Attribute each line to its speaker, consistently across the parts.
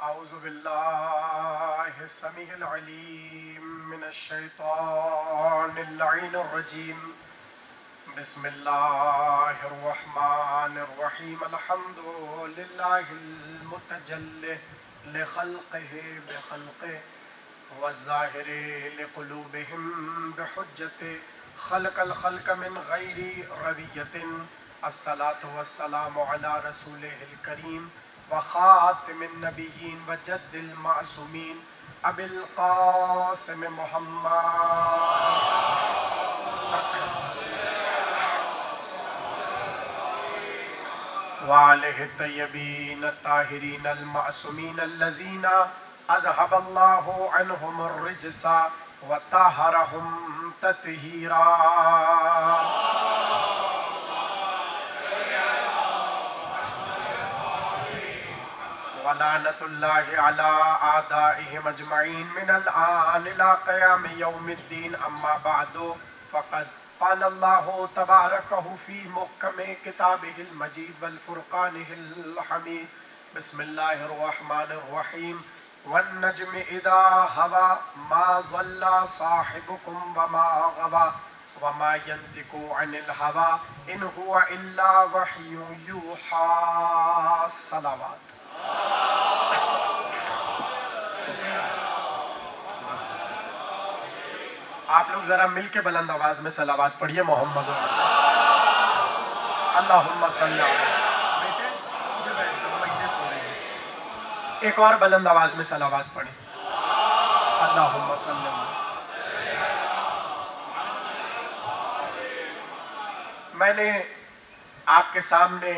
Speaker 1: अऊज़ु बिल्लाहि समीइल अलीम मिनश शैतानिर लईनिर रजीम। बिस्मिल्लाहिर रहमानिर रहीम। अल्हम्दुलिल्लाहिल मुतजल्लि लिखल्क़िहि बिखल्क़िहि वज़्ज़ाहिरि लिक़ुलूबिहिम बिहुज्जतिहि खलक़ल खल्क़ मिन गैरि रविय्यतिन। अस्सलातु वस्सलामु अला रसूलिहिल करीम व ख़ातिमिन नबिय्यीन व जद्दिल मासूमीन अबिल क़ासिम मुहम्मद व आलिहि तय्यबीन ताहिरीन अल मासूमीन अल्लज़ीना अज़हबल्लाहु अन्हुमुर रिज्सा व तहरहुम तत्हीरा। वलानतुल्लाहि अला आदाइहिम अजमईन मिनल आन इला क़याम यौमिद्दीन। अम्मा बअदु फ़क़द क़ालल्लाहु तबारकहु फ़ी मुहकमि किताबिहिल मजीद वल फ़ुरक़ानिहिल हमीद। बिस्मिल्लाहिर रहमानिर रहीम। वन्नज्मि इज़ा हवा मा ज़ल्ला साहिबुकुम व मा गवा वमा यंतिकु अनिल हवा इन हुवा इल्ला वह्युन यूहा। सलावत। आप लोग जरा मिलके बुलंद आवाज में सलावत पढ़िए। मोहम्मद अल्लाहुम्मा सल्ली अलैहि। बेटे मुझे बैठ जाओ, ये सो रही है। एक और बुलंद आवाज में सलावत पढ़े। अल्लाहुम्मा सल्ली अलैहि। मैंने आपके सामने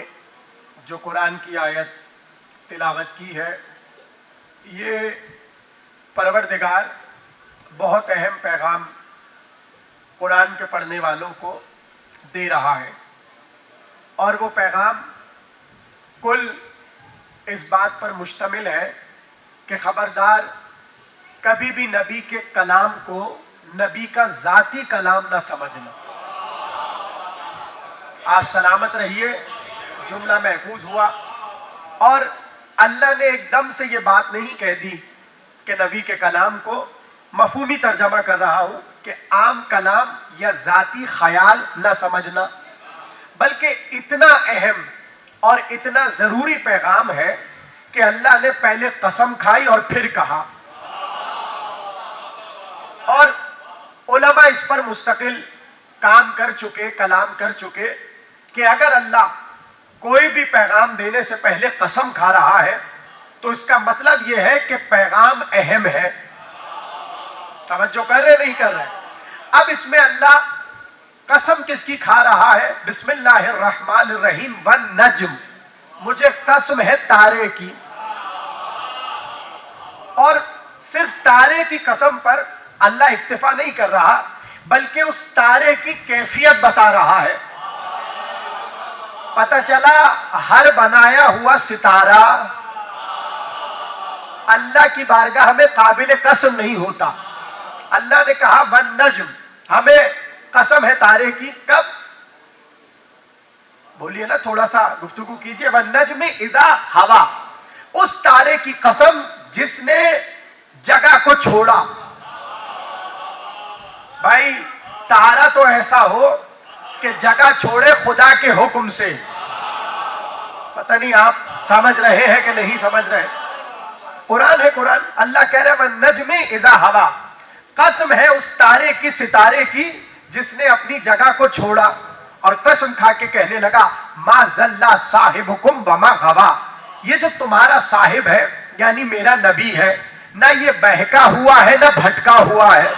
Speaker 1: जो कुरान की आयत तिलावत की है, ये परवरदिगार बहुत अहम पैगाम कुरान के पढ़ने वालों को दे रहा है, और वो पैगाम कुल इस बात पर मुश्तमिल है कि खबरदार कभी भी नबी के कलाम को नबी का ज़ाती कलाम ना समझना। आप सलामत रहिए, जुमला महफूज हुआ। और अल्लाह ने एकदम से ये बात नहीं कह दी कि नबी के कलाम को मफहूमी तर्जमा कर रहा हूं कि आम कलाम या ज़ाती ख्याल ना समझना, बल्कि इतना अहम और इतना ज़रूरी पैगाम है कि अल्लाह ने पहले कसम खाई और फिर कहा। और उलमा इस पर मुस्तकिल काम कर चुके, कलाम कर चुके कि अगर अल्लाह कोई भी पैगाम देने से पहले कसम खा रहा है तो इसका मतलब यह है कि पैगाम अहम है। तवज्जो कर रहे नहीं कर रहे? अब इसमें अल्लाह कसम किसकी खा रहा है? बिस्मिल्लाहिर रहमानिर रहीम। वन नज्म, मुझे कसम है तारे की। और सिर्फ तारे की कसम पर अल्लाह इक्तिफा नहीं कर रहा, बल्कि उस तारे की कैफियत बता रहा है। पता चला हर बनाया हुआ सितारा अल्लाह की बारगाह में काबिल कसम नहीं होता। अल्लाह ने कहा वन नज्म, हमें कसम है तारे की। कब? बोलिए ना, थोड़ा सा गुफ्तगू कीजिए। वन नज्म इज़ा हवा, उस तारे की कसम जिसने जगह को छोड़ा। भाई तारा तो ऐसा हो कि जगह छोड़े खुदा के हुक्म से। पता नहीं आप समझ रहे हैं कि नहीं समझ रहे? कुरान है कुरान। अल्लाह कह रहे वन नज्म इज़ा हवा, कसम है उस तारे की, सितारे की जिसने अपनी जगह को छोड़ा। और कसम खा के कहने लगा मा ज़ल्ला साहिबुकुम व मा गवा, ये जो तुम्हारा साहिब है यानी मेरा नबी है, ना ये बहका हुआ है ना भटका हुआ है।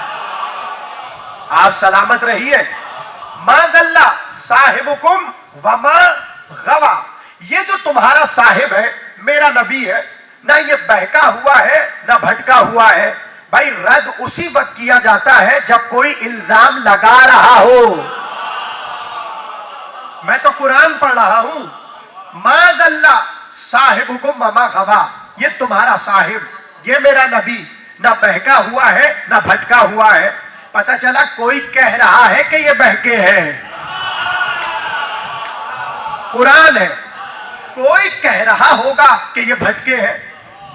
Speaker 1: आप सलामत रहिए। मा ज़ल्ला साहिबुकुम व मा गवा, ये जो तुम्हारा साहिब है, मेरा नबी है, ना ये बहका हुआ है ना भटका हुआ है। भाई रद्द उसी वक्त किया जाता है जब कोई इल्जाम लगा रहा हो। मैं तो कुरान पढ़ रहा हूं। मा ज़ल्ला साहिबुकुम व मा गवा, ये तुम्हारा साहिब, ये मेरा नबी, ना बहका हुआ है ना भटका हुआ है। पता चला कोई कह रहा है कि ये बहके हैं। कुरान है। कोई कह रहा होगा कि ये भटके हैं।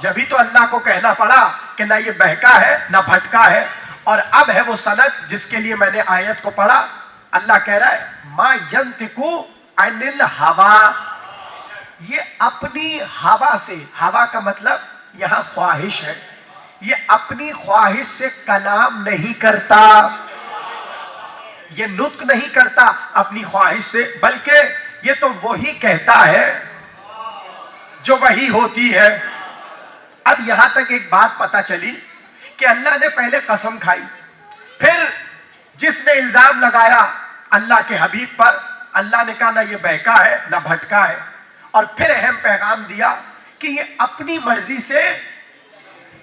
Speaker 1: जब ही तो अल्लाह को कहना पड़ा कि ना ये बहका है ना भटका है। और अब है वो सनद जिसके लिए मैंने आयत को पढ़ा। अल्लाह कह रहा है मा यंतिकु अनिल हवा, ये अपनी हवा से, हवा का मतलब यहां ख्वाहिश है, ये अपनी ख्वाहिश से कलाम नहीं करता, ये नुत्क नहीं करता अपनी ख्वाहिश से, बल्कि ये तो वही कहता है जो वही होती है। अब यहां तक एक बात पता चली कि अल्लाह ने पहले कसम खाई, फिर जिसने इल्जाम लगाया अल्लाह के हबीब पर, अल्लाह ने कहा ना ये बहका है ना भटका है, और फिर अहम पैगाम दिया कि ये अपनी मर्जी से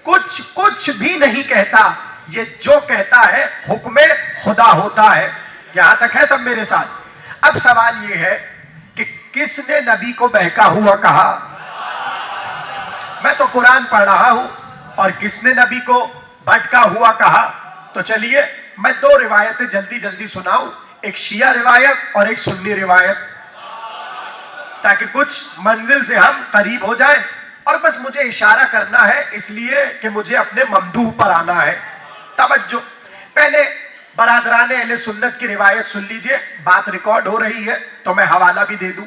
Speaker 1: कुछ भी नहीं कहता, ये जो कहता है हुक्म खुदा होता है। यहां तक है सब मेरे साथ। अब सवाल ये है कि किसने नबी को बहका हुआ कहा? मैं तो कुरान पढ़ रहा हूं। और किसने नबी को भटका हुआ कहा? तो चलिए मैं दो रिवायतें जल्दी जल्दी सुनाऊं, एक शिया रिवायत और एक सुन्नी रिवायत, ताकि कुछ मंजिल से हम करीब हो जाएं। और बस मुझे इशारा करना है इसलिए कि मुझे अपने ममदूह पर आना है। तवज्जो, पहले बरादराने अहले सुन्नत की रिवायत सुन लीजिए, बात रिकॉर्ड हो रही है तो मैं हवाला भी दे दूं।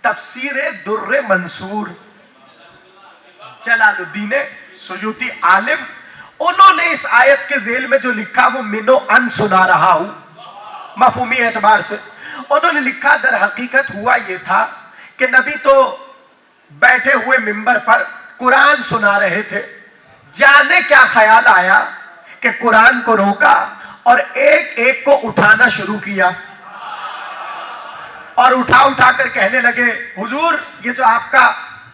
Speaker 1: तफसीर दुर्र मंसूर, जलालुद्दीन सुयूती आलिम, उन्होंने इस आयत के जेल में जो लिखा वो मिनो अन सुना रहा हूं मफहूमी एतबार से। उन्होंने लिखा दर हकीकत हुआ ये था कि नबी तो बैठे हुए मिंबर पर कुरान सुना रहे थे, जाने क्या ख्याल आया कि कुरान को रोका और एक एक को उठाना शुरू किया, और उठा उठा कर कहने लगे हुजूर ये जो आपका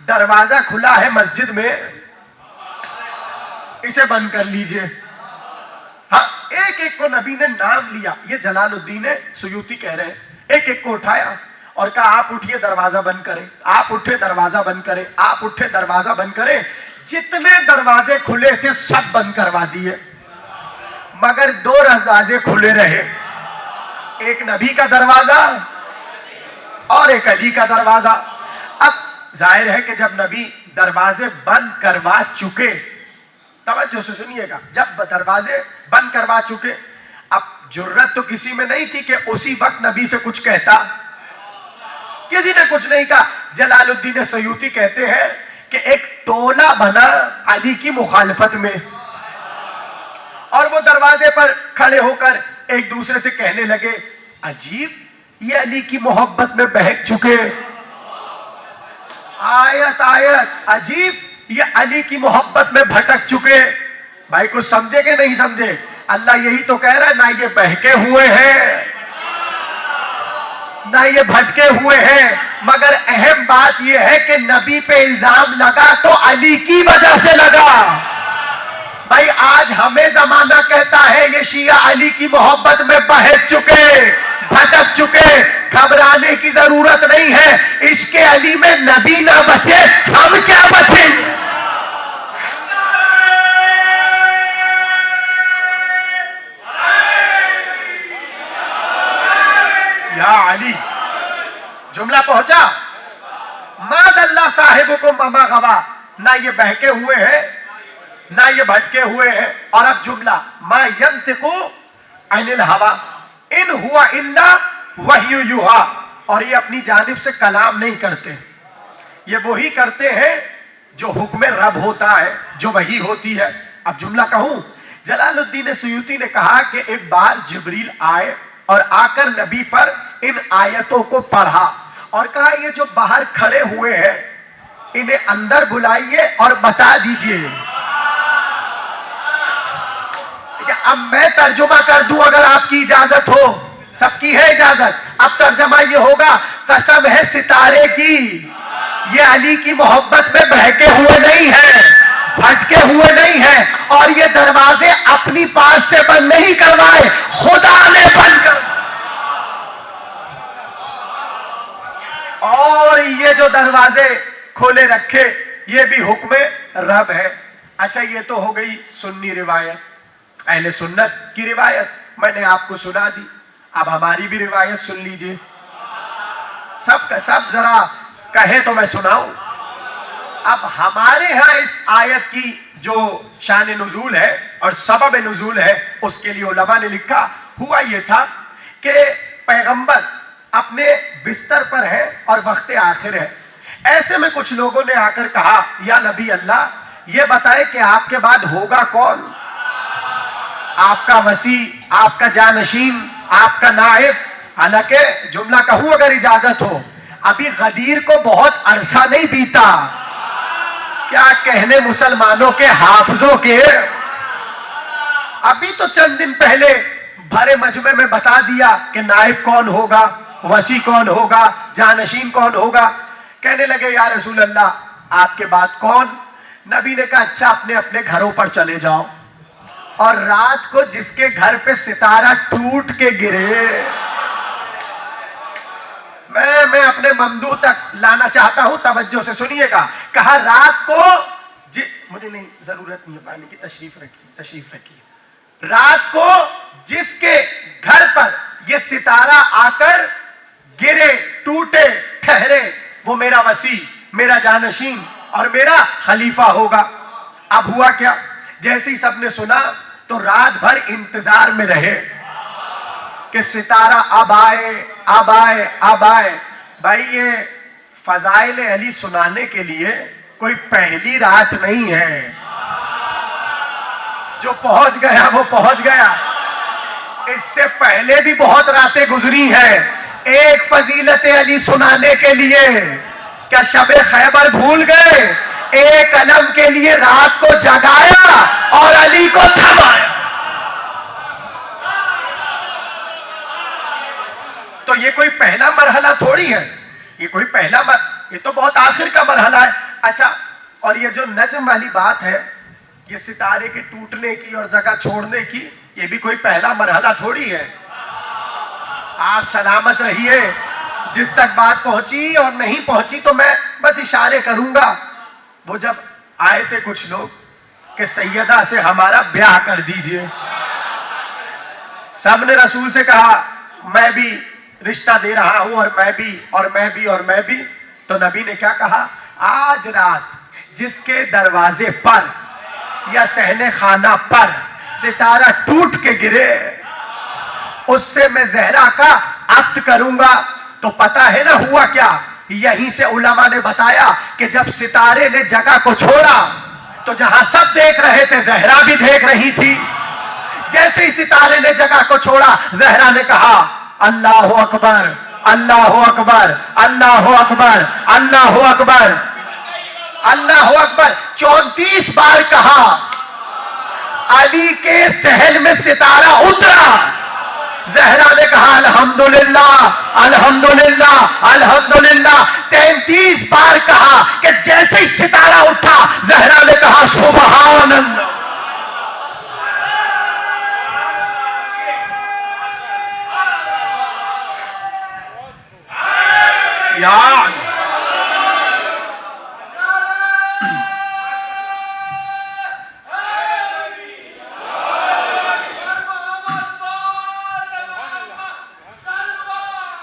Speaker 1: दरवाजा खुला है मस्जिद में, इसे बंद कर लीजिए। हाँ, एक एक को नबी ने नाम लिया, ये जलालुद्दीन सुयूती कह रहे हैं, एक एक को उठाया और कहा आप उठिए दरवाजा बंद करें, आप उठे दरवाजा बंद करें, आप उठे दरवाजा बंद करें। जितने दरवाजे खुले थे सब बंद करवा दिए, मगर दो दरवाजे खुले रहे, एक नबी का दरवाजा और एक अली का दरवाजा। अब जाहिर है कि जब नबी दरवाजे बंद करवा चुके, तवज्जो से सुनिएगा, जब दरवाजे बंद करवा चुके, अब जुर्रत तो किसी में नहीं थी कि उसी वक्त नबी से कुछ कहता, किसी ने कुछ नहीं कहा। जलालुद्दीन सयूती कहते हैं कि एक टोला बना अली की मुखालफत में, और वो दरवाजे पर खड़े होकर एक दूसरे से कहने लगे अजीब ये अली की मोहब्बत में बहक चुके, आयत आयत, अजीब ये अली की मोहब्बत में भटक चुके। भाई कुछ समझे कि नहीं समझे? अल्लाह यही तो कह रहा है, ना ये बहके हुए हैं ना ये भटके हुए हैं, मगर अहम बात यह है कि नबी पे इल्जाम लगा तो अली की वजह से लगा। भाई आज हमें जमाना कहता है ये शिया अली की मोहब्बत में बहक चुके, भटक चुके, घबराने की जरूरत नहीं है। इश्के अली में नबी ना बचे, हम क्या बचे? या अली, जुमला पहुंचा। मादल्ला साहिब को ममा गवा, ना ये बहके हुए हैं ना ये भटके हुए हैं। और अब जुमला, मा यंतिकु अनिल हवा इन हुआ इल्ला वही युहा, और ये अपनी जानिब से कलाम नहीं करते, ये वही करते हैं जो हुक्म रब होता है, जो वही होती है। अब जुमला कहूं, जलालुद्दीन सुयूती ने कहा कि एक बार जिब्रील आए और आकर नबी पर इन आयतों को पढ़ा और कहा ये जो बाहर खड़े हुए हैं इन्हें अंदर बुलाइए और बता दीजिए। अब मैं तर्जुमा कर दूं अगर आपकी इजाजत हो, सबकी है इजाजत। अब तर्जुमा ये होगा, कसम है सितारे की, ये अली की मोहब्बत में बहके हुए नहीं है, भटके हुए नहीं है, और ये दरवाजे अपनी पास से बंद नहीं करवाए, खुदा ने बंद कर। और ये जो दरवाजे खोले रखे ये भी हुक्म रब है। अच्छा, ये तो हो गई सुन्नी रिवायत, अहले सुन्नत की रिवायत मैंने आपको सुना दी। अब हमारी भी रिवायत सुन लीजिए, सब का सब जरा कहे तो मैं सुनाऊं। अब हमारे यहाँ इस आयत की जो शान नुजूल है और सबब नुजूल है, उसके लिए उलमा ने लिखा, हुआ ये था कि पैगंबर अपने बिस्तर पर है और वक्त आखिर है। ऐसे में कुछ लोगों ने आकर कहा, या नबी अल्लाह, ये बताए कि आपके बाद होगा कौन? आपका वसी, आपका जानशीन, आपका नाइब। हालांकि जुमला कहूं अगर इजाजत हो, अभी गदीर को बहुत अरसा नहीं बीता, क्या कहने मुसलमानों के हाफिजों के, अभी तो चंद दिन पहले भरे मजमे में बता दिया कि नाइब कौन होगा, वसी कौन होगा, जानशीन कौन होगा। कहने लगे या रसूल अल्लाह, आपके बाद कौन? नबी ने कहा, अच्छा अपने अपने घरों पर चले जाओ और रात को जिसके घर पे सितारा टूट के गिरे, मैं अपने ममदू तक लाना चाहता हूं, तवज्जो से सुनिएगा। कहा रात को मुझे नहीं, जरूरत नहीं है पानी की, तशरीफ रखिए। रात को जिसके घर पर ये सितारा आकर गिरे, टूटे, ठहरे, वो मेरा वसी, मेरा जानशीन और मेरा खलीफा होगा। अब हुआ क्या, जैसे ही सबने सुना तो रात भर इंतजार में रहे कि सितारा अब आए, अब आए, अब आए। भाई ये फजाइल अली सुनाने के लिए कोई पहली रात नहीं है, जो पहुंच गया वो पहुंच गया। इससे पहले भी बहुत रातें गुजरी हैं एक फजीलत अली सुनाने के लिए। क्या शबे खैबर भूल गए? एक अलम के लिए रात को जगाया और अली को थमाया। तो ये कोई पहला मरहला थोड़ी है, ये कोई ये तो बहुत आखिर का मरहला है। अच्छा, और ये जो नज्म वाली बात है, ये सितारे के टूटने की और जगह छोड़ने की, ये भी कोई पहला मरहला थोड़ी है। आप सलामत रहिए। जिस तक बात पहुंची और नहीं पहुंची तो मैं बस इशारे करूंगा। वो जब आए थे कुछ लोग कि सैयदा से हमारा ब्याह कर दीजिए, सबने रसूल से कहा मैं भी रिश्ता दे रहा हूं और मैं भी और मैं भी और मैं भी। तो नबी ने क्या कहा, आज रात जिसके दरवाजे पर या सहने खाना पर सितारा टूट के गिरे, उससे मैं जहरा का अक्द करूंगा। तो पता है ना हुआ क्या? यहीं से उलमा ने बताया कि जब सितारे ने जगह को छोड़ा तो जहां सब देख रहे थे जहरा भी देख रही थी। जैसे ही सितारे ने जगह को छोड़ा, जहरा ने कहा अल्लाह अकबर, अल्लाह अकबर, अल्लाह अकबर, अल्लाह अकबर, अल्लाह अकबर 34 बार कहा। अली के सहन में सितारा उतरा। जहरा ने कहा अल्हम्दुलिल्लाह, अल्हम्दुलिल्लाह, अल्हम्दुलिल्लाह 33 बार कहा कि जैसे ही सितारा उठा, जहरा ने कहा सुभान अल्लाह। यार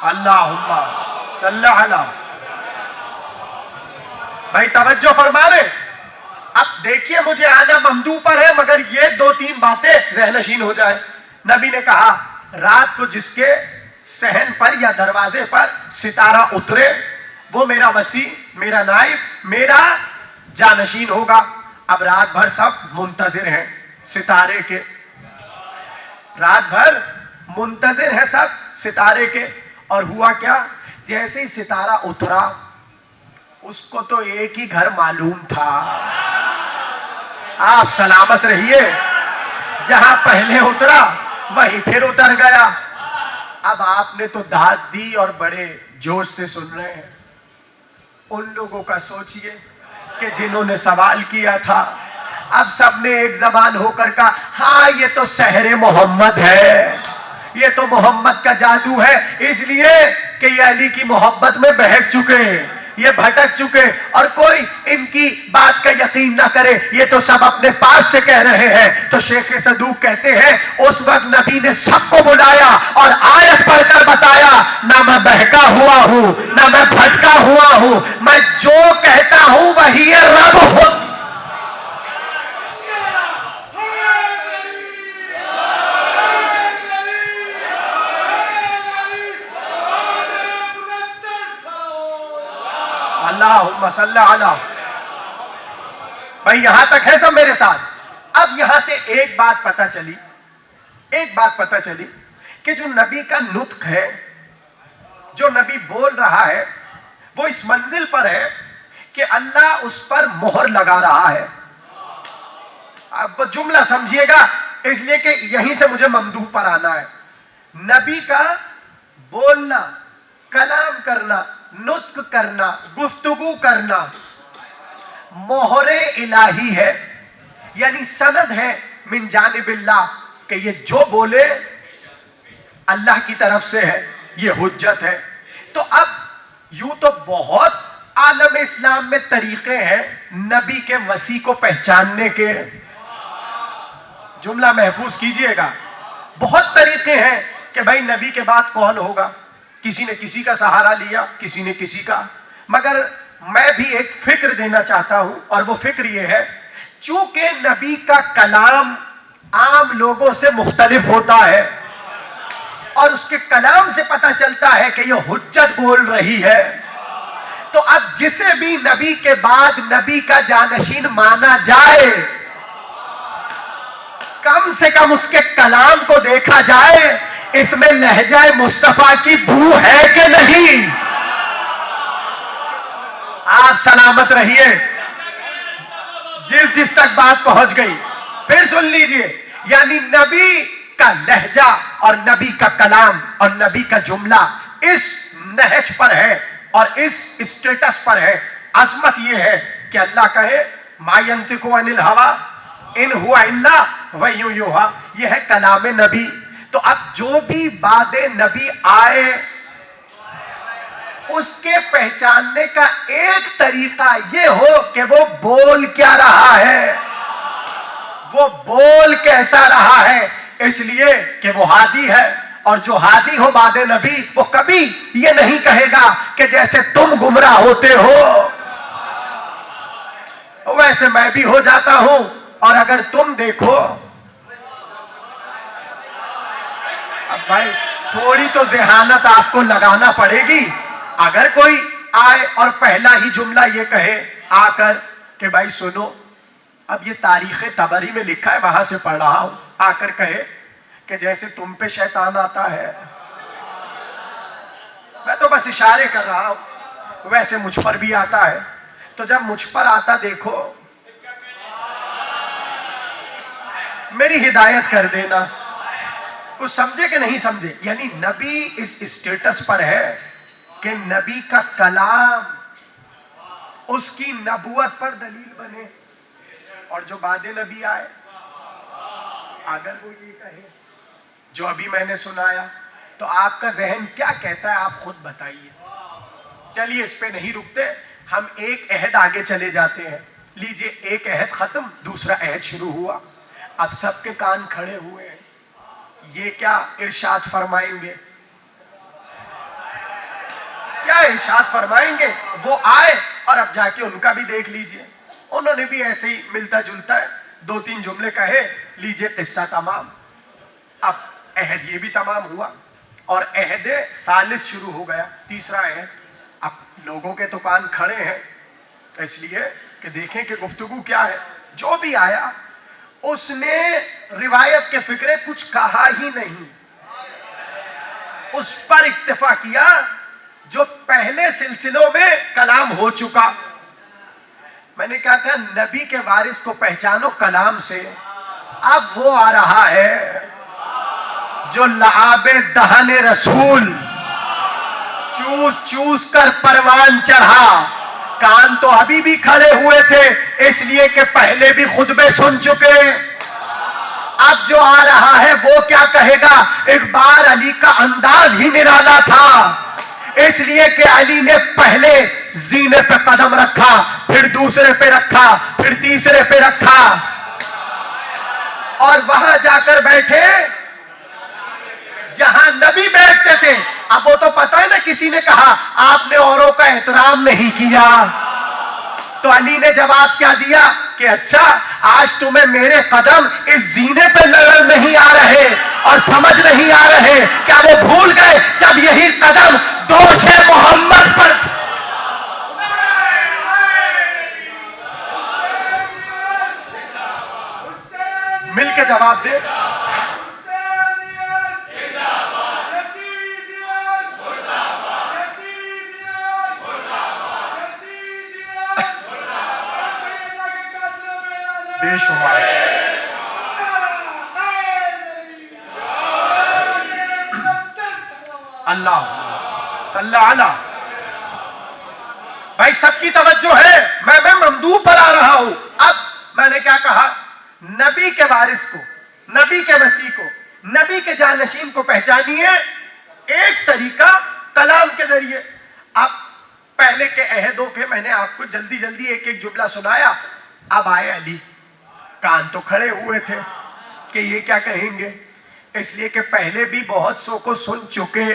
Speaker 1: अल्लाहुम्मा सल्ली अला। भाई तवज्जो फरमा रहे। अब देखिए, मुझे आना ममदू पर है, मगर ये 2-3 बातें ज़हनशीन हो जाए। नबी ने कहा रात को जिसके सहन पर या दरवाजे पर सितारा उतरे, वो मेरा वसी, मेरा नाइब, मेरा जानशीन होगा। अब रात भर सब मुंतजिर हैं सितारे के, रात भर मुंतजिर है सब सितारे के। और हुआ क्या, जैसे ही सितारा उतरा, उसको तो एक ही घर मालूम था। आप सलामत रहिए। जहां पहले उतरा वहीं फिर उतर गया। अब आपने तो दाद दी और बड़े जोश से सुन रहे हैं। उन लोगों का सोचिए कि जिन्होंने सवाल किया था, अब सबने एक जबान होकर कहा हाँ ये तो सहरे मोहम्मद है, ये तो मोहम्मद का जादू है, इसलिए कि ये अली की मोहब्बत में बहक चुके हैं, ये भटक चुके और कोई इनकी बात का यकीन ना करे, ये तो सब अपने पास से कह रहे हैं। तो शेख सदूक कहते हैं उस वक्त नबी ने सबको बुलाया और आयत पढ़कर बताया, ना मैं बहका हुआ हूं ना मैं भटका हुआ हूं, मैं जो कहता हूं वही रब हो। अल्लाहुम्मा सल्ली अला। भाई यहां तक है सब मेरे साथ। अब यहां से एक बात पता चली कि जो नबी का नुत्क है, जो नबी बोल रहा है, वो इस मंजिल पर है कि अल्लाह उस पर मोहर लगा रहा है। अब जुमला समझिएगा, इसलिए कि यहीं से मुझे ममदूह पर आना है। नबी का बोलना, कलाम करना, नुत्क करना, गुफ्तगू करना मोहरे इलाही है, यानी सनद है मिन जानिबिल्लाह कि ये जो बोले अल्लाह की तरफ से है, ये हुज्जत है। तो अब यूं तो बहुत आलम इस्लाम में तरीके हैं नबी के वसी को पहचानने के, जुमला महफूज कीजिएगा, बहुत तरीके हैं कि भाई नबी के बाद कौन होगा। किसी ने किसी का सहारा लिया, किसी ने किसी का, मगर मैं भी एक फिक्र देना चाहता हूं और वो फिक्र ये है, चूंकि नबी का कलाम आम लोगों से मुख्तलिफ होता है और उसके कलाम से पता चलता है कि ये हुज्जत बोल रही है, तो अब जिसे भी नबी के बाद नबी का जानशीन माना जाए, कम से कम उसके कलाम को देखा जाए, इसमें लहजाए मुस्तफा की बू है कि नहीं। आप सलामत रहिए। जिस तक बात पहुंच गई फिर सुन लीजिए, यानी नबी का लहजा और नबी का कलाम और नबी का जुमला इस नहज पर है और इस स्टेटस पर है। अजमत यह है कि अल्लाह कहे मा यंतिकु अनिल हवा इन हुआ इल्ला वह्यु युहा, यह है कलाम नबी। तो अब जो भी बादे नबी आए उसके पहचानने का एक तरीका यह हो कि वो बोल क्या रहा है, वो बोल कैसा रहा है, इसलिए कि वो हादी है। और जो हादी हो बादे नबी, वो कभी ये नहीं कहेगा कि जैसे तुम गुमराह होते हो वैसे मैं भी हो जाता हूं, और अगर तुम देखो, अब भाई थोड़ी तो ज़हानत आपको लगाना पड़ेगी। अगर कोई आए और पहला ही जुमला ये कहे आकर कि भाई सुनो, अब ये तारीख तबरी में लिखा है, वहां से पढ़ रहा हूं, आकर कहे कि जैसे तुम पे शैतान आता है, मैं तो बस इशारे कर रहा हूं, वैसे मुझ पर भी आता है। तो जब मुझ पर आता देखो, मेरी हिदायत कर देना। कुछ समझे कि नहीं समझे? यानी नबी इस स्टेटस पर है कि नबी का कलाम उसकी नबूवत पर दलील बने, और जो बादे नबी आए अगर वो ये कहे जो अभी मैंने सुनाया, तो आपका जहन क्या कहता है आप खुद बताइए। चलिए इस पे नहीं रुकते, हम एक अहद आगे चले जाते हैं। लीजिए, एक अहद खत्म, दूसरा अहद शुरू हुआ। अब सबके कान खड़े हुए हैं, ये क्या इरशाद फरमाएंगे, क्या इरशाद फरमाएंगे। वो आए और अब जाके उनका भी देख लीजिए, उन्होंने भी ऐसे ही मिलता जुलता है, 2-3 जुमले कहे, लीजिए किस्सा तमाम। अब अहद ये भी तमाम हुआ और अहद सालिस शुरू हो गया, तीसरा अहद। अब लोगों के तो कान खड़े हैं, इसलिए कि देखें कि गुफ्तगू क्या है। जो भी आया उसने रिवायत के फिक्रे कुछ कहा ही नहीं, उस पर इक्तिफा किया जो पहले सिलसिलों में कलाम हो चुका। मैंने कहा था नबी के वारिस को पहचानो कलाम से। अब वो आ रहा है जो लआबे दहन रसूल चूस चूस कर परवान चढ़ा। कान तो अभी भी खड़े हुए थे, इसलिए कि पहले भी खुतबे सुन चुके। अब जो आ रहा है वो क्या कहेगा। एक बार अली का अंदाज ही निराला था, इसलिए कि अली ने पहले जीने पे कदम रखा, फिर दूसरे पे रखा, फिर तीसरे पे रखा, और वहां जाकर बैठे जहां नबी बैठते थे। अब वो तो पता है ना, किसी ने कहा आपने औरों का एहतराम नहीं किया, तो अली ने जवाब क्या दिया कि अच्छा, आज तुम्हें मेरे कदम इस जीने पे नजर नहीं आ रहे और समझ नहीं आ रहे, क्या वो भूल गए जब यही कदम दोषे मोहम्मद पर। मिलके जवाब दे। बेशुमार अल्लाह सल्लल्लाहु अलैहि। भाई सबकी तवज्जो है, मैं ममदू पर आ रहा हूं। अब मैंने क्या कहा, नबी के वारिस को, नबी के वसी को, नबी के जानशीन को पहचानिए एक तरीका कलाम के जरिए। अब पहले के अहदों के मैंने आपको जल्दी जल्दी एक एक जुमला सुनाया। अब आए अली, कान तो खड़े हुए थे कि ये क्या कहेंगे, इसलिए कि पहले भी बहुत सौ को सुन चुके।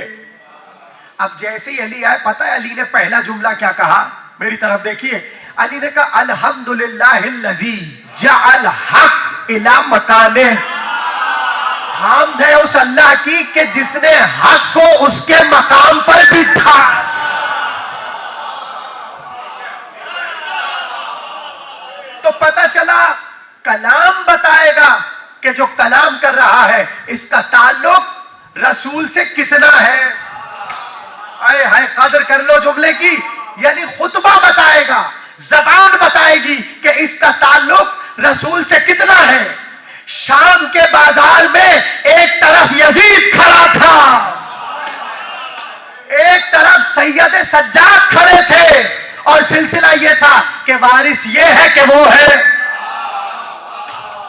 Speaker 1: अब जैसे ही अली आए, पता है अली ने पहला जुमला क्या कहा, मेरी तरफ देखिए। अली ने कहा अल्हम्दुलिल्लाहिल्लज़ी जअल हक इला मकाने। हामद है उस अल्लाह की कि जिसने हक को उसके मकाम पर बिठा। तो पता चला कलाम बताएगा कि जो कलाम कर रहा है इसका ताल्लुक रसूल से कितना है। अरे हाय, कदर कर लो जुमले की, यानी खुतबा बताएगा, जबान बताएगी कि इसका ताल्लुक रसूल से कितना है। शाम के बाजार में एक तरफ यजीद खड़ा था, एक तरफ सैयद सज्जाद खड़े थे, और सिलसिला यह था कि वारिस ये है कि वो है।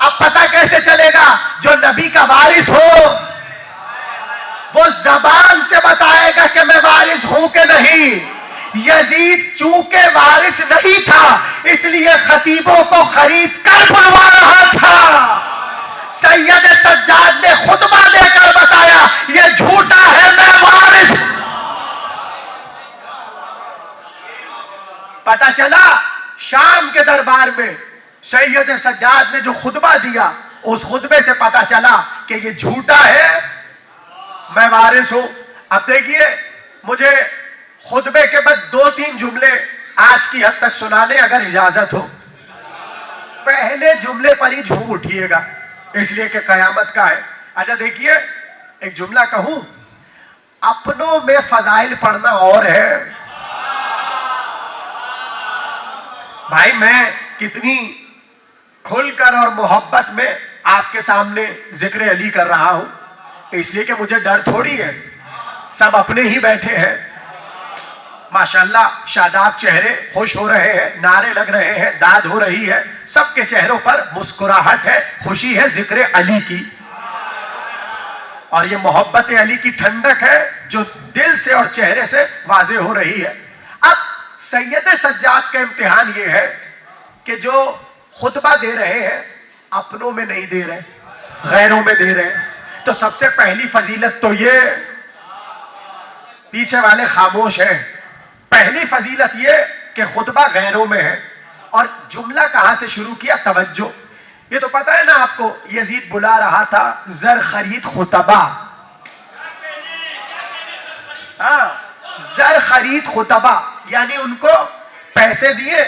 Speaker 1: अब पता कैसे चलेगा, जो नबी का वारिस हो वो जबान से बताएगा कि मैं वारिस हूं कि नहीं। यजीद चूंकि वारिस नहीं था, इसलिए खतीबों को खरीद कर बुलवा रहा था। सैयद सज्जाद ने खुतबा देकर बताया ये झूठा है, मैं वारिस। पता चला शाम के दरबार में सैयद सज्जाद ने जो खुतबा दिया, उस खुतबे से पता चला कि ये झूठा है, मैं वारिस हूं। अब देखिए, मुझे खुतबे के बाद 2-3 जुमले आज की हद तक सुनाने अगर इजाजत हो। पहले जुमले पर ही झूम उठिएगा, इसलिए कि कयामत का है। अच्छा देखिए, एक जुमला कहूं, अपनों में फजाइल पढ़ना और है। भाई मैं कितनी खुलकर और मोहब्बत में आपके सामने जिक्र अली कर रहा हूं, इसलिए कि मुझे डर थोड़ी है, सब अपने ही बैठे हैं। माशाल्लाह शादाब चेहरे, खुश हो रहे हैं, नारे लग रहे हैं, दाद हो रही है, सबके चेहरों पर मुस्कुराहट है, खुशी है जिक्र अली की। और ये मोहब्बत अली की ठंडक है जो दिल से और चेहरे से वाजे हो रही है। अब सैयद सज्जाद का इम्तिहान ये है कि जो खुतबा दे रहे हैं अपनों में नहीं दे रहे, गैरों में दे रहे हैं। तो सबसे पहली फजीलत तो ये, पीछे वाले खामोश हैं, पहली फजीलत ये कि खुतबा गैरों में है। और जुमला कहां से शुरू किया, तवज्जो। ये तो पता है ना आपको, यजीद बुला रहा था जर खरीद खुतबा। हाँ, जर खरीद खुतबा, यानी उनको पैसे दिए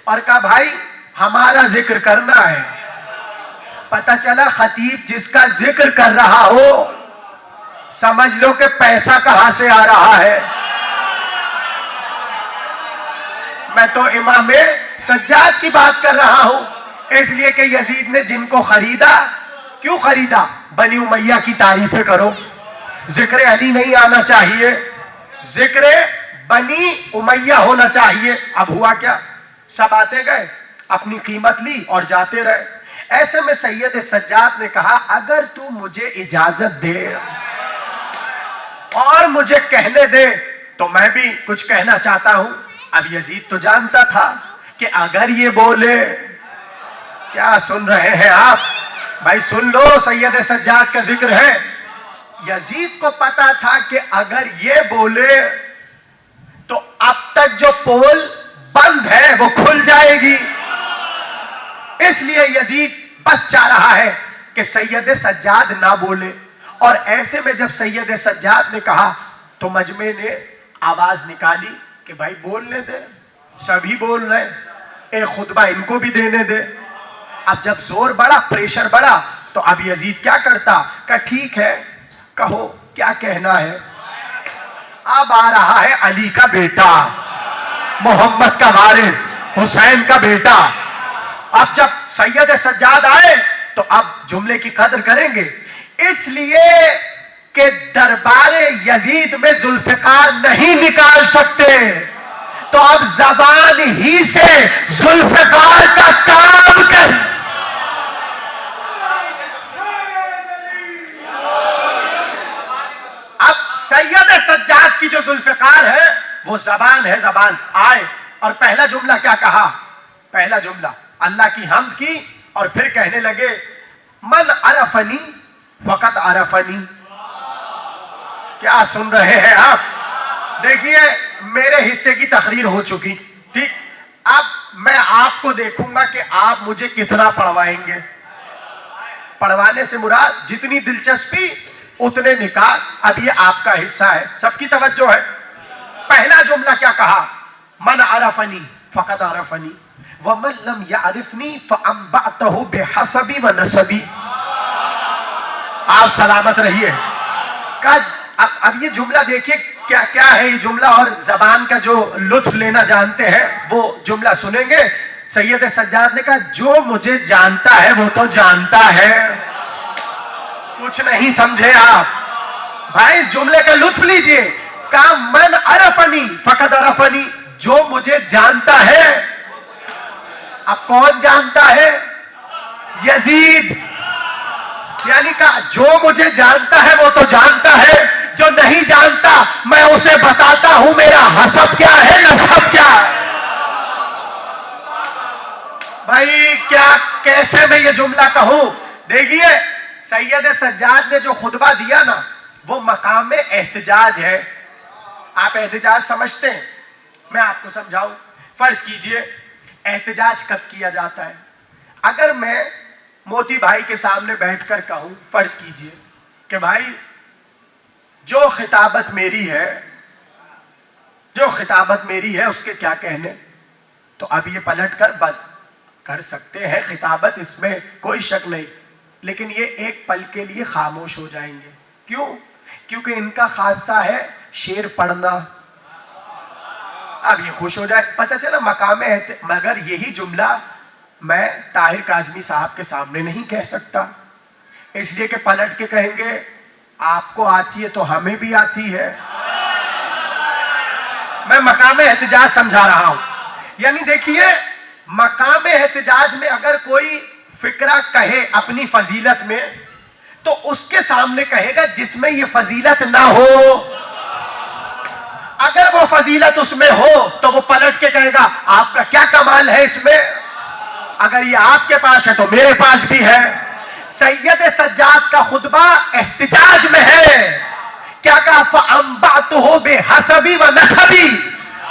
Speaker 1: और कहा भाई हमारा जिक्र करना है। पता चला खतीब जिसका जिक्र कर रहा हो, समझ लो कि पैसा कहां से आ रहा है। मैं तो इमाम सज्जाद की बात कर रहा हूं, इसलिए कि यजीद ने जिनको खरीदा, क्यों खरीदा, बनी उमैया की तारीफें करो, जिक्र अली नहीं आना चाहिए, जिक्र बनी उमैया होना चाहिए। अब हुआ क्या, सब आते गए, अपनी कीमत ली और जाते रहे। ऐसे में सैयद सज्जाद ने कहा अगर तू मुझे इजाजत दे और मुझे कहने दे तो मैं भी कुछ कहना चाहता हूं। अब यजीद तो जानता था कि अगर ये बोले, क्या सुन रहे हैं आप भाई, सुन लो, सैयद सज्जाद का जिक्र है। यजीद को पता था कि अगर ये बोले तो अब तक जो पोल बंद है वो खुल जाएगी। इसलिए यजीद बस चाह रहा है कि सैयद सज्जाद ना बोले। और ऐसे में जब सैयद सज्जाद ने कहा तो मजमे ने आवाज निकाली कि भाई बोलने दे, सभी बोल रहे, एक खुतबा इनको भी देने दे। अब जब जोर बढ़ा, प्रेशर बढ़ा, तो अब यजीद क्या करता, कहा ठीक है कहो क्या कहना है। अब आ रहा है अली का बेटा, मोहम्मद का वारिस, हुसैन का बेटा। अब जब सैयद सज्जाद आए तो अब जुमले की कदर करेंगे, इसलिए कि दरबारे यजीद में जुल्फिकार नहीं निकाल सकते, तो अब जबान ही से जुल्फिकार का काम कर। अब सैयद सज्जाद की जो जुल्फिकार है वो जबान है, जबान आए। और पहला जुमला क्या कहा, पहला जुमला अल्लाह की हम्द की और फिर कहने लगे मन अरफनी फकत अरफनी। क्या सुन रहे हैं आप, देखिए मेरे हिस्से की तकरीर हो चुकी, ठीक। अब मैं आपको देखूंगा कि आप मुझे कितना पढ़वाएंगे। पढ़वाने से मुराद जितनी दिलचस्पी उतने निकाल, अब ये आपका हिस्सा है, सबकी तवज्जो है। पहला जुमला क्या कहा, मन अरफनी फकत अरफनी व मन लम यारिफनी फअंबअतहु बिहसबी व नसबी। आप सलामत रहिए। अब ये जुमला देखिए क्या क्या है ये जुमला, और जबान का जो लुत्फ लेना जानते हैं वो जुमला सुनेंगे। सैयद सज्जाद ने कहा जो मुझे जानता है वो तो जानता है, कुछ नहीं समझे आप भाई, जुमले का लुत्फ लीजिए। कहा मन अरफनी फकत अरफनी, जो मुझे जानता है। अब कौन जानता है, यजीद। यानी कहा जो मुझे जानता है वो तो जानता है, जो नहीं जानता मैं उसे बताता हूं मेरा हसब क्या है, नसब क्या है। भाई क्या कैसे मैं ये जुमला कहूं। देखिए सैयद सज्जाद ने जो खुतबा दिया ना वो मकाम एहतजाज है। आप एहतजाज समझते हैं, मैं आपको समझाऊं। फर्ज कीजिए एहतजाज कब किया जाता है, अगर मैं मोती भाई के सामने बैठकर कहूं, फर्ज कीजिए कि भाई जो खिताबत मेरी है, जो खिताबत मेरी है उसके क्या कहने, तो अब ये पलट कर बस कर सकते हैं खिताबत, इसमें कोई शक नहीं, लेकिन ये एक पल के लिए खामोश हो जाएंगे। क्यों, क्योंकि इनका खासा है शेर पढ़ना। अब ये खुश हो जाए, पता चला मकाम है, मगर यही जुमला मैं ताहिर काज़मी साहब के सामने नहीं कह सकता, इसलिए कि पलट के कहेंगे आपको आती है तो हमें भी आती है। मैं मकाम एहतजाज समझा रहा हूं। यानी देखिए मकाम एहतजाज में अगर कोई फिक्रा कहे अपनी फजीलत में, तो उसके सामने कहेगा जिसमें ये फजीलत ना हो। अगर वो फजीलत उसमें हो तो वो पलट के कहेगा आपका क्या कमाल है इसमें, अगर ये आपके पास है तो मेरे पास भी है। सैयद सज्जाद का खुतबा एहतजाज में है, क्या कहा, फअंबअतहु बिहसबी व नसबी,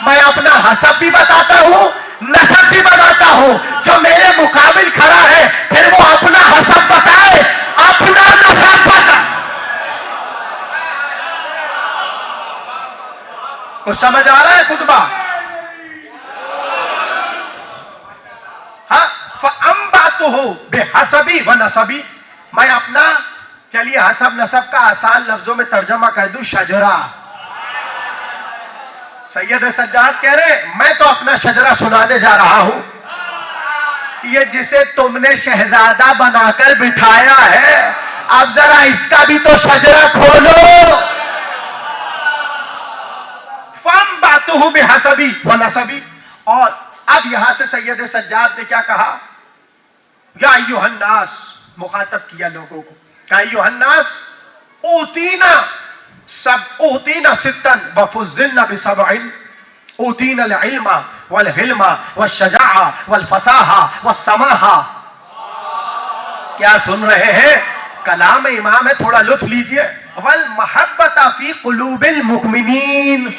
Speaker 1: मैं अपना हसब भी बताता हूं, नसब भी बताता हूं। जो मेरे मुकाबिल खड़ा है फिर वो अपना हसब बताए, अपना नसब बताए। कुछ समझ आ रहा है खुतबा? हाँ, फअंबअतहु बिहसबी व नसबी, मैं अपना, चलिए हसब नसब का आसान लफ्जों में तर्जमा कर दूं, शजरा। सैयद सज्जाद कह रहे मैं तो अपना शजरा सुनाने जा रहा हूं, ये जिसे तुमने शहजादा बनाकर बिठाया है, अब जरा इसका भी तो शजरा खोलो। फअंबअतहु बिहसबी व नसबी। और अब यहां से सैयद सज्जाद ने क्या कहा, या अय्युहन्नास, मुखातब किया लोगों को, कहा अय्युहन्नास ऊतीना सब ऊतीना सित्तन व फुज़्ज़िलना बिसबइन, ऊतीनल इल्मा वल हिल्मा वश्शजाअ वल फसाहा वस्समाहा। क्या सुन रहे हैं? कलाम इमाम है, थोड़ा लुत्फ लीजिए। वल महब्बता फी कुलूबिल मुमिनीन।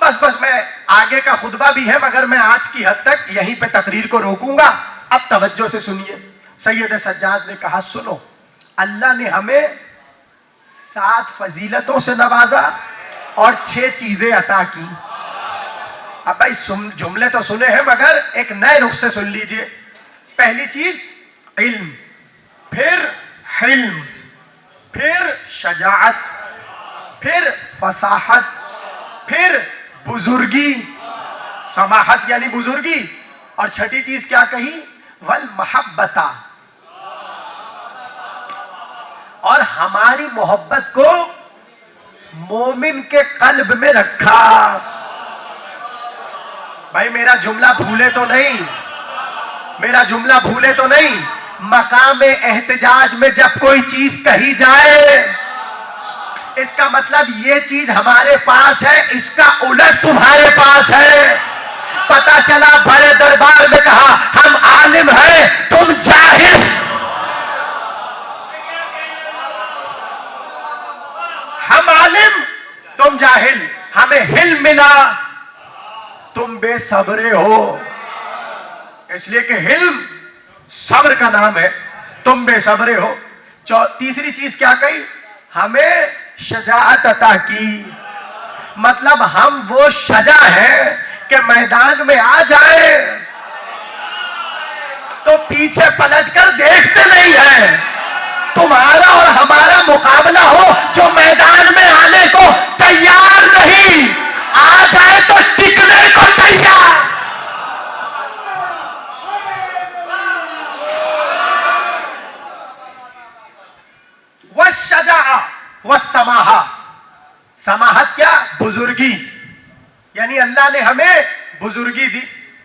Speaker 1: बस मैं आगे का खुतबा भी है, मगर मैं आज की हद तक यहीं पे तकरीर को रोकूंगा। अब तवज्जो से सुनिए। सैयद सज्जाद ने कहा, सुनो, अल्लाह ने हमें 7 फजीलतों से नवाजा और 6 चीजें अता की। अब भाई जुमले तो सुने हैं, मगर एक नए रुख से सुन लीजिए। पहली चीज इल्म, फिर हिल्म, फिर शजाअत, फिर फसाहत, फिर बुजुर्गी, समाहत यानी बुजुर्गी, और छठी चीज क्या कही? वल महब्बता, और हमारी मोहब्बत को मोमिन के कल्ब में रखा। भाई मेरा जुमला भूले तो नहीं, मेरा जुमला भूले तो नहीं। मकाम एहतजाज में जब कोई चीज कही जाए, इसका मतलब ये चीज हमारे पास है, इसका उलट तुम्हारे पास है। पता चला बड़े दरबार में कहा हम आलिम हैं, तुम जाहिल। हम आलिम, तुम जाहिल। हमें हिल्म मिला, तुम बेसब्रे हो। इसलिए कि हिल्म सब्र का नाम है, तुम बेसब्रे हो। तीसरी चीज क्या कही? हमें शजाअत अता की, मतलब हम वो शजा है कि मैदान में आ जाए तो पीछे पलटकर देखते नहीं है। तुम्हारा और हमारा मुकाबला हो, जो मैदान में आने को तैयार नहीं, आ जाए तो टिकने को तैयार। वह शजा वह समाहा। समाहत क्या? बुजुर्गी, यानी अल्लाह ने हमें बुजुर्गी दी,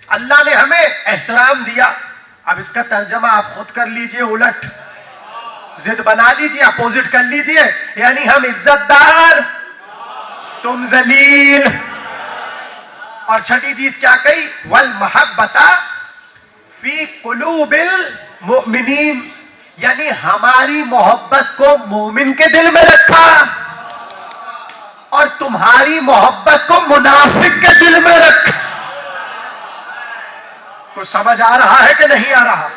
Speaker 1: अल्लाह ने हमें एहतराम दिया। अब इसका तर्जमा आप खुद कर लीजिए, उलट जिद बना लीजिए, अपोजिट कर लीजिए। यानी हम इज्जतदार, तुम जलील। और छठी चीज क्या कही? वल महब्बता फी कुलूबिल मुमिनीन, यानी हमारी मोहब्बत को मोमिन के दिल में रखा और तुम्हारी मोहब्बत को मुनाफिक के दिल में रखा। कुछ समझ आ रहा है कि नहीं आ रहा?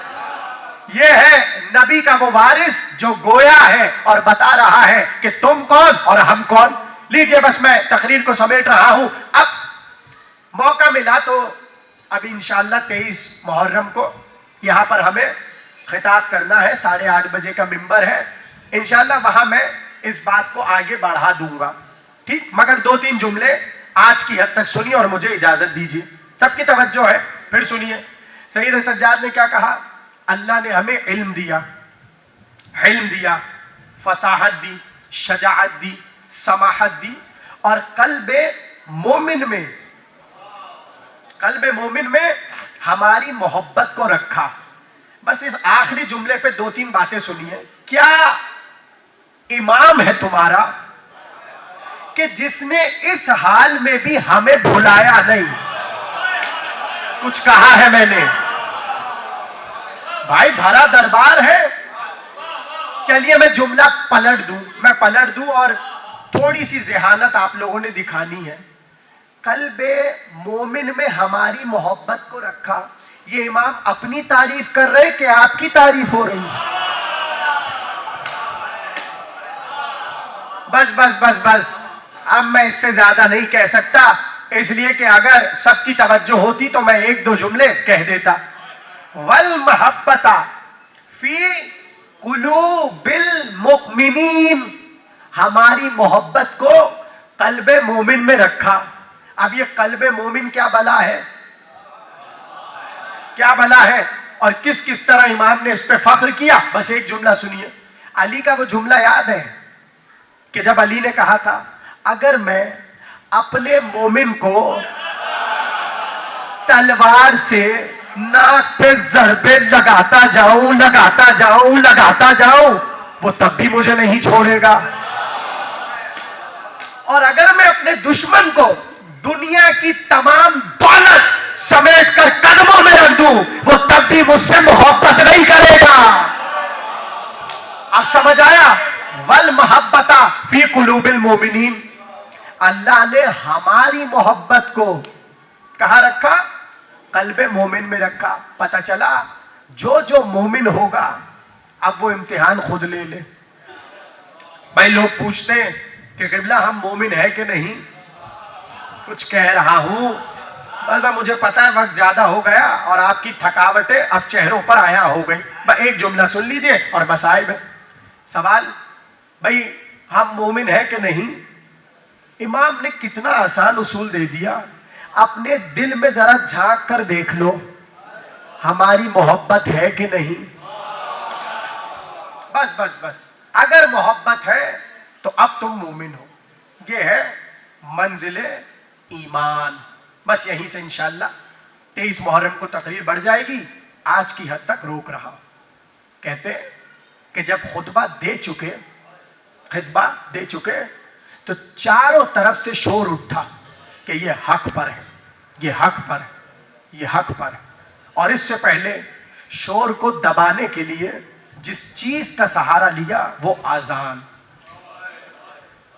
Speaker 1: यह है नबी का वो वारिस जो गोया है और बता रहा है कि तुम कौन और हम कौन। लीजिए, बस मैं तकरीर को समेट रहा हूं। अब मौका मिला तो अब इंशाअल्लाह 23 मुहर्रम को यहां पर हमें खिताब करना है। 8:30 बजे का मिंबर है, इंशाअल्लाह वहां मैं इस बात को आगे बढ़ा दूंगा, ठीक। मगर 2-3 जुमले आज की हद तक सुनिए और मुझे इजाजत दीजिए। सबकी तवज्जो है, फिर सुनिए। सैयद सज्जाद ने क्या कहा? अल्लाह ने हमें इल्म दिया, हिल्म दिया, फसाहत दी, शजाअत दी, समाहत दी, और कल्बे मोमिन में हमारी मोहब्बत को रखा। बस इस आखिरी जुमले पे 2-3 बातें सुनिए। क्या इमाम है तुम्हारा कि जिसने इस हाल में भी हमें भुलाया नहीं? कुछ कहा है मैंने? भाई भरा दरबार है। चलिए मैं जुमला पलट दूं और थोड़ी सी ज़हानत आप लोगों ने दिखानी है। कल्बे मोमिन में हमारी मोहब्बत को रखा। ये इमाम अपनी तारीफ कर रहे कि आपकी तारीफ हो रही? बस अब मैं इससे ज्यादा नहीं कह सकता, इसलिए कि अगर सबकी तवज्जो होती तो मैं 1-2 जुमले कह देता। वल महब्बता फी कुलूबिल मुमिनीन, हमारी मोहब्बत को कल्बे मोमिन में रखा। अब ये कल्बे मोमिन क्या बला है, क्या भला है, और किस किस तरह इमाम ने इस पे फख्र किया। बस एक जुमला सुनिए। अली का वो जुमला याद है कि जब अली ने कहा था, अगर मैं अपने मोमिन को तलवार से नाक पे जरबे लगाता जाऊं, वो तब भी मुझे नहीं छोड़ेगा। और अगर मैं अपने दुश्मन को दुनिया की तमाम दौलत समेट कर कदमों में रख दूं, वो तब भी मुझसे मोहब्बत नहीं करेगा। अब समझ आया? वल मोहब्बता फी कुलूबिल मोमिनीन। अल्लाह ने हमारी मोहब्बत को कहां रखा? कल्बे मोमिन में रखा। पता चला जो जो मोमिन होगा अब वो इम्तिहान खुद ले ले। भाई लोग पूछते हैं कि क़िबला हम मोमिन है कि नहीं? कुछ कह रहा हूं, बस मुझे पता है वक्त ज्यादा हो गया और आपकी थकावटें अब चेहरों पर आया हो गई। बस एक जुमला सुन लीजिए और बस आए में सवाल, भाई हम मोमिन है कि नहीं? इमाम ने कितना आसान उसूल दे दिया। अपने दिल में जरा झांक कर देख लो, हमारी मोहब्बत है कि नहीं? बस बस बस, अगर मोहब्बत है तो अब तुम मोमिन हो। ये है मंजिले ईमान। बस यहीं से इंशाअल्लाह 23 मुहर्रम को तकरीर बढ़ जाएगी। आज की हद तक रोक रहा। कहते कि जब खुतबा दे चुके तो चारों तरफ से शोर उठा कि ये हक पर है, ये हक पर है, ये हक पर है। और इससे पहले शोर को दबाने के लिए जिस चीज का सहारा लिया वो आजान।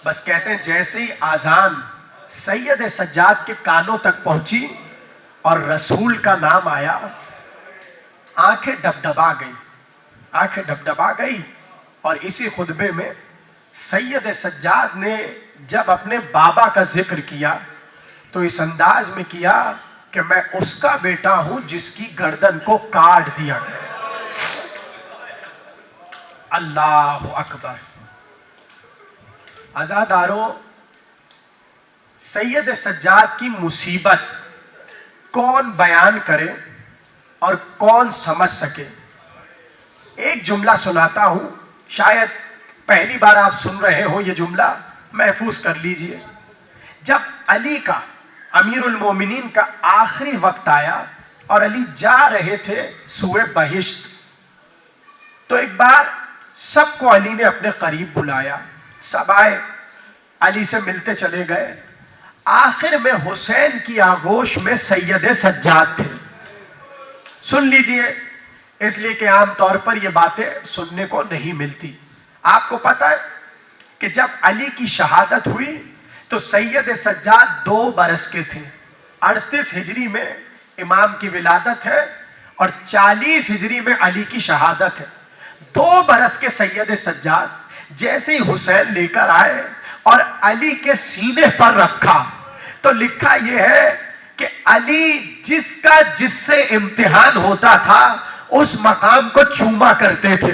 Speaker 1: बस कहते हैं जैसे ही आजान सैयद सज्जाद के कानों तक पहुंची और रसूल का नाम आया, आंखें डबडबा गई। और इसी खुतबे में सैयद सज्जाद ने जब अपने बाबा का जिक्र किया तो इस अंदाज में किया कि मैं उसका बेटा हूं जिसकी गर्दन को काट दिया गया। अल्लाह अकबर। आजादारों, सैयद सज्जाद की मुसीबत कौन बयान करे और कौन समझ सके। एक जुमला सुनाता हूं, शायद पहली बार आप सुन रहे हो ये जुमला, महफूज कर लीजिए। जब अली का, अमीरुल मोमिनीन का आखिरी वक्त आया और अली जा रहे थे सुए बहिश्त, तो एक बार सबको अली ने अपने करीब बुलाया। सब आए, अली से मिलते चले गए। आखिर में हुसैन की आगोश में सैयद सज्जाद थे। सुन लीजिए, इसलिए कि आमतौर पर यह बातें सुनने को नहीं मिलती। आपको पता है कि जब अली की शहादत हुई तो सैयद सज्जाद 2 बरस के थे। 38 हिजरी में इमाम की विलादत है और 40 हिजरी में अली की शहादत है। 2 बरस के सैयद सज्जाद जैसे ही हुसैन लेकर आए और अली के सीने पर रखा तो लिखा यह है कि अली जिसका जिससे इम्तिहान होता था उस मकाम को चूमा करते थे।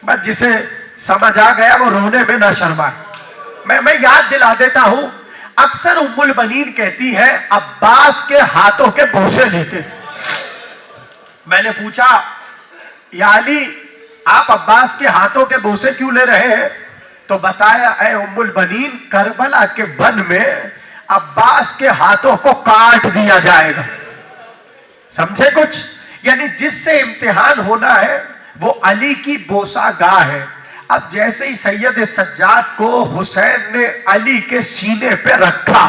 Speaker 1: बस जिसे समझ आ गया वो रोने में ना शर्माए। मैं याद दिला देता हूं, अक्सर उम्मुल बनीन कहती है अब्बास के हाथों के बोसे लेते थे। मैंने पूछा, या अली आप अब्बास के हाथों के बोसे क्यों ले रहे हैं? तो बताया, ऐ उम्मुल बनीन, करबला के वन में अब्बास के हाथों को काट दिया जाएगा। समझे कुछ? यानी जिससे इम्तिहान होना है वो अली की बोसागाह है। अब जैसे ही सैयद सज्जाद को हुसैन ने अली के सीने पे रखा,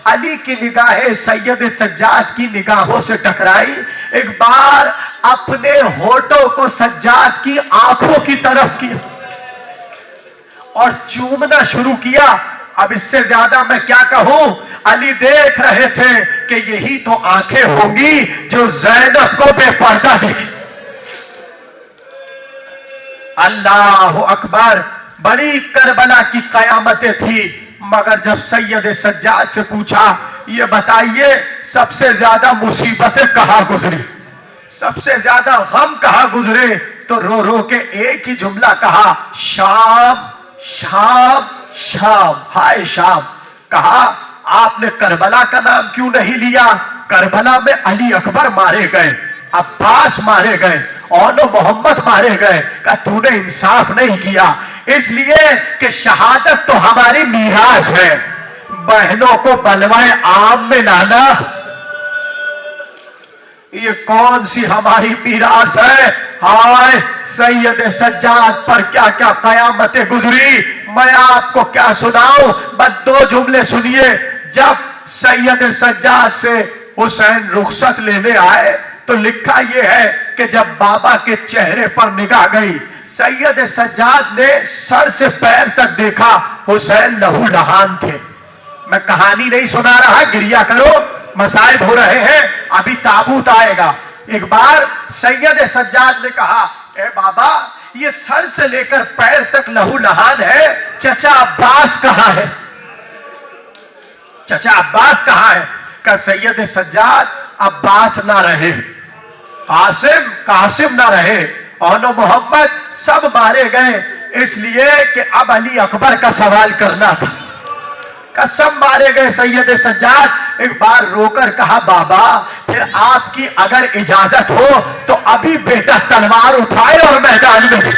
Speaker 1: अली की निगाहें सैयद सज्जाद की निगाहों से टकराई। एक बार अपने होठों को सज्जाद की आंखों की तरफ किया और चूमना शुरू किया। अब इससे ज्यादा मैं क्या कहूं? अली देख रहे थे कि यही तो आंखें होंगी जो ज़ैनब को बेपर्दा देखी। अल्लाह अकबर। बड़ी करबला की कयामतें थी, मगर जब सैयद सज्जाद से पूछा, ये बताइए सबसे ज्यादा मुसीबतें कहां गुजरी, सबसे ज्यादा गम कहां गुजरे? तो रो रो के एक ही जुमला कहा, शाम शाम शाम। हाय शाम। कहा, आपने करबला का नाम क्यों नहीं लिया? करबला में अली अकबर मारे गए, अब्बास मारे गए, और मोहम्मद मारे गए। कहा तूने इंसाफ नहीं किया, इसलिए कि शहादत तो हमारी मीरास है, बहनों को बलवाए आम में लाना ये कौन सी हमारी मीरास है? हाय, सैयद सज्जाद पर क्या क्या कयामतें गुजरी, मैं आपको क्या सुनाऊं, बस 2 जुमले सुनिए। जब सैयद सज्जाद से हुसैन रुखसत लेने आए तो लिखा यह है कि जब बाबा के चेहरे पर निगाह गई, सैयद सज्जाद ने सर से पैर तक देखा, हुसैन लहू लहान थे। मैं कहानी नहीं सुना रहा, गिरिया करो, मसाइब हो रहे हैं, अभी ताबूत आएगा। एक बार सैयद सज्जाद ने कहा, ए बाबा, ये सर से लेकर पैर तक लहू लहान है, चचा अब्बास कहां है? चचा अब्बास कहां है? का सैयद सज्जाद, अब्बास ना रहे, कासिम ना रहे, और मोहम्मद सब मारे गए, इसलिए कि अब अली अकबर का सवाल करना था। कसम मारे गए। सैयद सज्जाद एक बार रोकर कहा, बाबा फिर आपकी अगर इजाजत हो तो अभी बेटा तलवार उठाए और मैदान में जाए।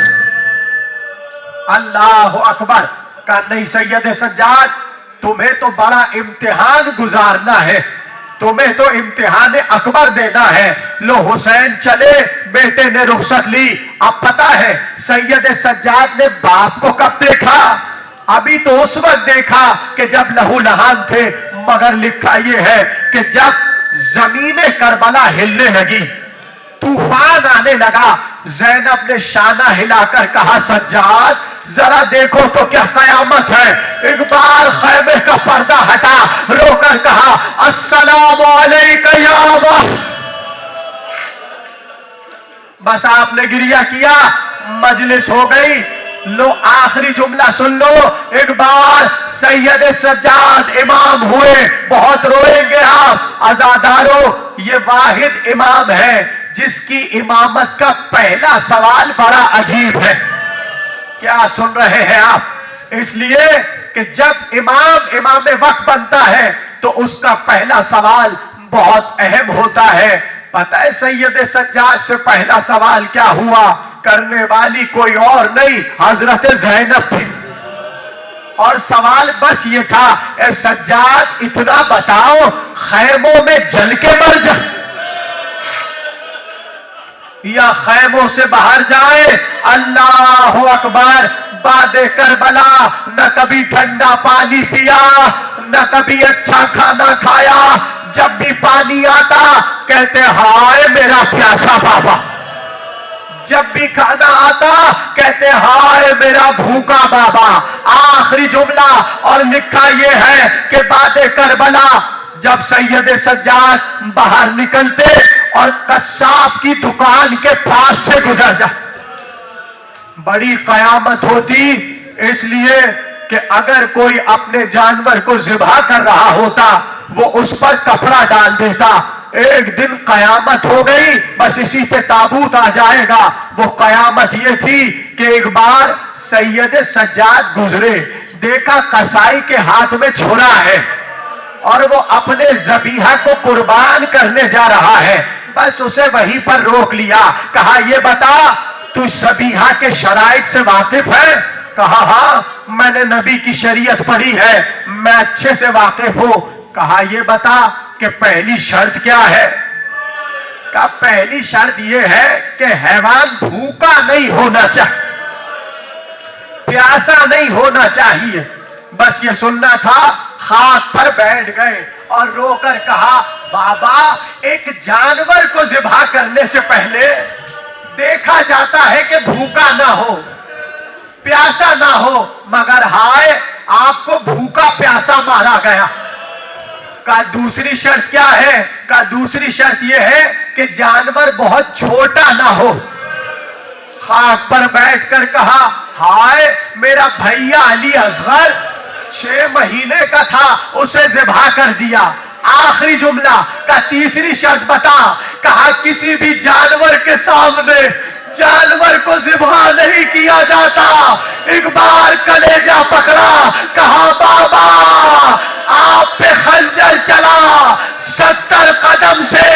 Speaker 1: अल्लाह अकबर। का नहीं सैयद सज्जाद, तुम्हें तो बड़ा इम्तिहान गुजारना है, तुम्हें तो इम्तिहान अकबर देना है। लो हुसैन चले, बेटे ने रुखसत ली। अब पता है सैयद सज्जाद ने बाप को कब देखा? अभी तो उस वक्त देखा कि जब लहू लहान थे, मगर लिखा यह है कि जब जमीन करबला हिलने लगी, तूफान आने लगा, ज़ैनब ने शाना हिलाकर कहा, सज्जाद जरा देखो तो क्या कयामत है। एक बार खैमे का पर्दा हटा, रोकर कहा, अस्सलामु अलैका या अबा। बस आपने गिरिया किया, मजलिस हो गई। लो आखिरी जुमला सुन लो। एक बार सैयद सज्जाद इमाम हुए, बहुत रोएंगे आप अज़ादारों, ये वाहिद इमाम है जिसकी इमामत का पहला सवाल बड़ा अजीब है। क्या सुन रहे हैं आप? इसलिए कि जब इमाम वक्त बनता है तो उसका पहला सवाल बहुत अहम होता है। पता है सैयद सज्जाद से पहला सवाल क्या हुआ? करने वाली कोई और नहीं, हजरत ज़ैनब थी। और सवाल बस ये था, ए सज्जाद इतना बताओ, खैमों में जल के मर जा या खैमों से बाहर जाए? अल्लाह अकबर। बादे करबला, न कभी ठंडा पानी पिया, न कभी अच्छा खाना खाया। जब भी पानी आता कहते हाय मेरा प्यासा बाबा। जब भी खाना आता कहते हाय मेरा भूखा बाबा। आखिरी जुमला और लिखा यह है कि बादे करबला, जब सैयद सज्जाद बाहर निकलते और कस्साब की दुकान के पास से गुजर जा, बड़ी कयामत होती। इसलिए कि अगर कोई अपने जानवर को ज़िबा कर रहा होता, वो उस पर कपड़ा डाल देता। एक दिन कयामत हो गई, बस इसी पे ताबूत आ जाएगा। वो कयामत ये थी कि एक बार सैयद सज्जाद गुजरे, देखा कसाई के हाथ में छुरा है और वो अपने ज़बीहा को कुर्बान करने जा रहा है। बस उसे वहीं पर रोक लिया, कहा ये बता तू ज़बीहा के शराइत से वाकिफ है? कहा हाँ, मैंने नबी की शरीयत पढ़ी है, मैं अच्छे से वाकिफ हूं। कहा ये बता कि पहली शर्त क्या है? कहा पहली शर्त यह है कि हैवान भूखा नहीं होना चाहिए, प्यासा नहीं होना चाहिए। बस ये सुनना था। खाक पर बैठ गए और रोकर कहा, बाबा एक जानवर को ज़िबा करने से पहले देखा जाता है कि भूखा ना हो, प्यासा ना हो, मगर हाय आपको भूखा प्यासा मारा गया। का दूसरी शर्त क्या है? का दूसरी शर्त यह है कि जानवर बहुत छोटा ना हो। खाक पर बैठकर कहा, हाय मेरा भैया अली असगर 6 महीने का था, उसे ज़िबा कर दिया। आखिरी जुमला का तीसरी शर्त बता। कहा किसी भी जानवर के सामने जानवर को ज़िबा नहीं किया जाता। एक बार कलेजा पकड़ा, कहा बाबा आप पे खंजर चला, 70 कदम से